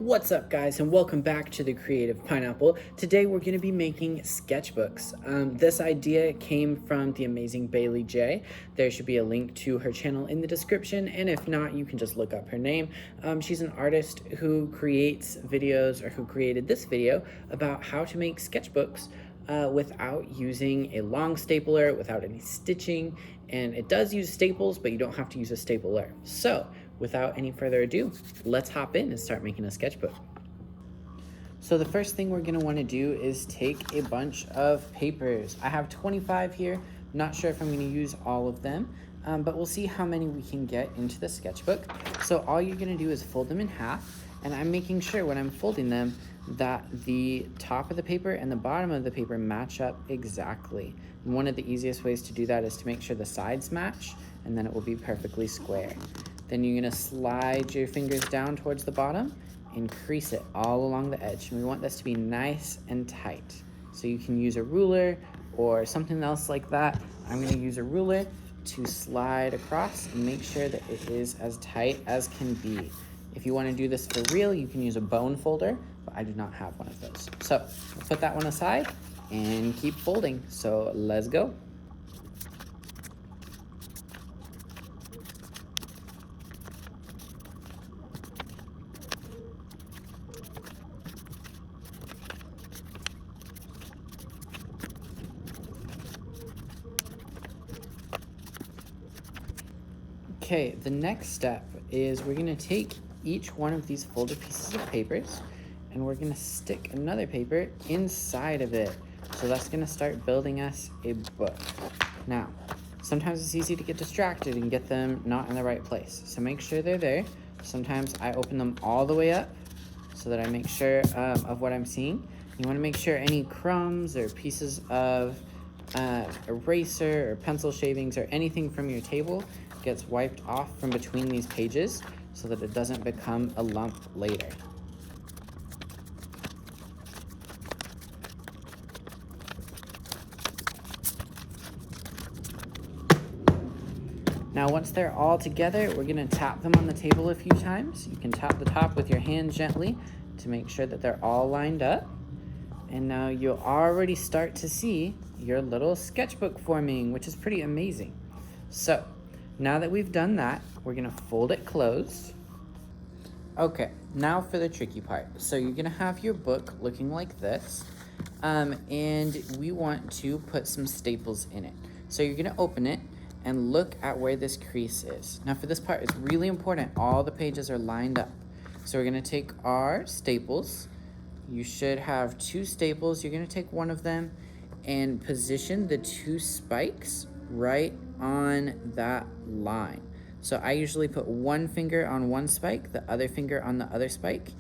What's up, guys, and welcome back to the Creative Pineapple. Today we're going to be making sketchbooks. This idea came from the amazing Bailey J. There should be a link to her channel in the description, and if not, you can just look up her name. She's an artist who creates videos, or who created this video, about how to make sketchbooks without using a long stapler, without any stitching, and it does use staples, but you don't have to use a stapler. So, without any further ado, let's hop in and start making a sketchbook. So the first thing we're going to want to do is take a bunch of papers. I have 25 here. Not sure if I'm going to use all of them, but we'll see how many we can get into the sketchbook. So all you're going to do is fold them in half, and I'm making sure when I'm folding them that the top of the paper and the bottom of the paper match up exactly. And one of the easiest ways to do that is to make sure the sides match, and then it will be perfectly square. Then you're gonna slide your fingers down towards the bottom and crease it all along the edge. And we want this to be nice and tight. So you can use a ruler or something else like that. I'm gonna use a ruler to slide across and make sure that it is as tight as can be. If you wanna do this for real, you can use a bone folder, but I do not have one of those. So put that one aside and keep folding. So let's go. Okay, the next step is we're gonna take each one of these folded pieces of papers and we're gonna stick another paper inside of it. So that's gonna start building us a book. Now, sometimes it's easy to get distracted and get them not in the right place. So make sure they're there. Sometimes I open them all the way up so that I make sure of what I'm seeing. You wanna make sure any crumbs or pieces of eraser or pencil shavings or anything from your table gets wiped off from between these pages so that it doesn't become a lump later. Now once they're all together, we're gonna tap them on the table a few times. You can tap the top with your hand gently to make sure that they're all lined up. And now you'll already start to see your little sketchbook forming, which is pretty amazing. So, now that we've done that, we're gonna fold it closed. Okay, now for the tricky part. So you're gonna have your book looking like this, and we want to put some staples in it. So you're gonna open it and look at where this crease is. Now for this part, it's really important, all the pages are lined up. So we're gonna take our staples. You should have 2 staples. You're gonna take one of them and position the 2 spikes right on that line. So I usually put one finger on one spike, the other finger on the other spike,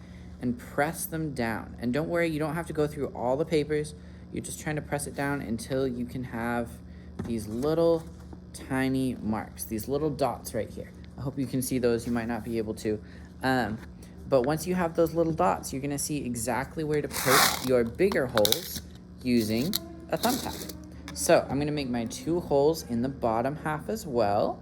and press them down. And don't worry, you don't have to go through all the papers. You're just trying to press it down until you can have these little tiny marks, these little dots right here. I hope you can see those. You might not be able to. But once you have those little dots, you're gonna see exactly where to put your bigger holes using a thumbtack. So I'm gonna make my 2 holes in the bottom half as well.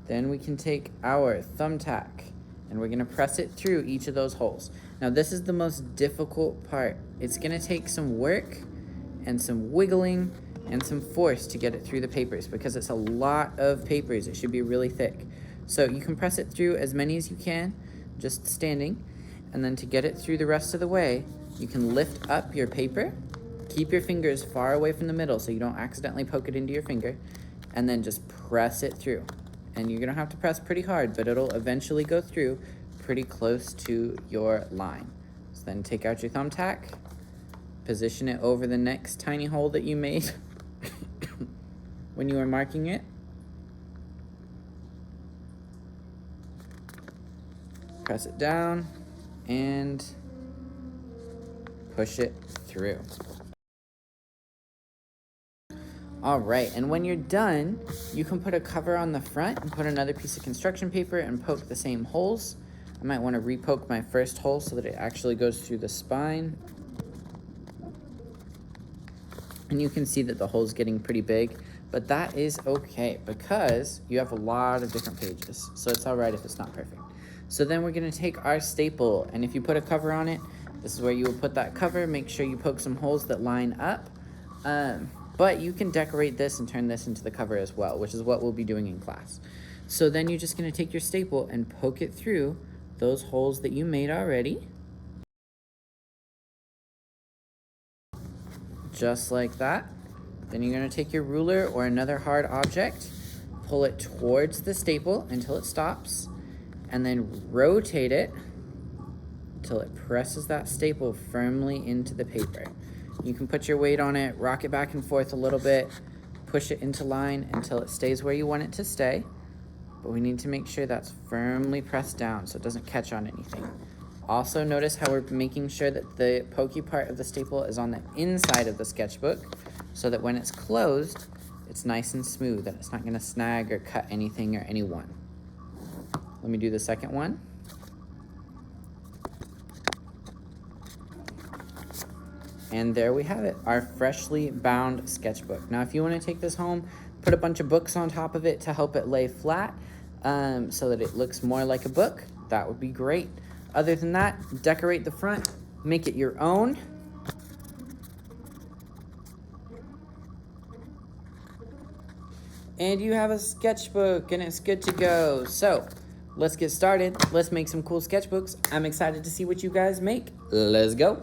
Then we can take our thumbtack and we're gonna press it through each of those holes. Now this is the most difficult part. It's gonna take some work and some wiggling and some force to get it through the papers because it's a lot of papers. It should be really thick. So you can press it through as many as you can, just standing. And then to get it through the rest of the way, you can lift up your paper, keep your fingers far away from the middle so you don't accidentally poke it into your finger, and then just press it through. And you're gonna have to press pretty hard, but it'll eventually go through pretty close to your line. So then take out your thumbtack, position it over the next tiny hole that you made when you were marking it. Press it down and push it through. All right, and when you're done, you can put a cover on the front and put another piece of construction paper and poke the same holes. I might want to re-poke my first hole so that it actually goes through the spine. And you can see that the hole's getting pretty big. but that is okay because you have a lot of different pages, so it's all right if it's not perfect. So then we're gonna take our staple, and if you put a cover on it, this is where you will put that cover. Make sure you poke some holes that line up, but you can decorate this and turn this into the cover as well, which is what we'll be doing in class. So then you're just gonna take your staple and poke it through those holes that you made already. Just like that. Then you're gonna take your ruler or another hard object, pull it towards the staple until it stops, and then rotate it until it presses that staple firmly into the paper. You can put your weight on it, rock it back and forth a little bit, push it into line until it stays where you want it to stay. But we need to make sure that's firmly pressed down so it doesn't catch on anything. Also notice how we're making sure that the pokey part of the staple is on the inside of the sketchbook so that when it's closed, it's nice and smooth and it's not gonna snag or cut anything or anyone. Let me do the second one. And there we have it, our freshly bound sketchbook. Now, if you want to take this home, put a bunch of books on top of it to help it lay flat so that it looks more like a book. That would be great. Other than that, decorate the front, make it your own. And you have a sketchbook and it's good to go. So let's get started. Let's make some cool sketchbooks. I'm excited to see what you guys make. Let's go.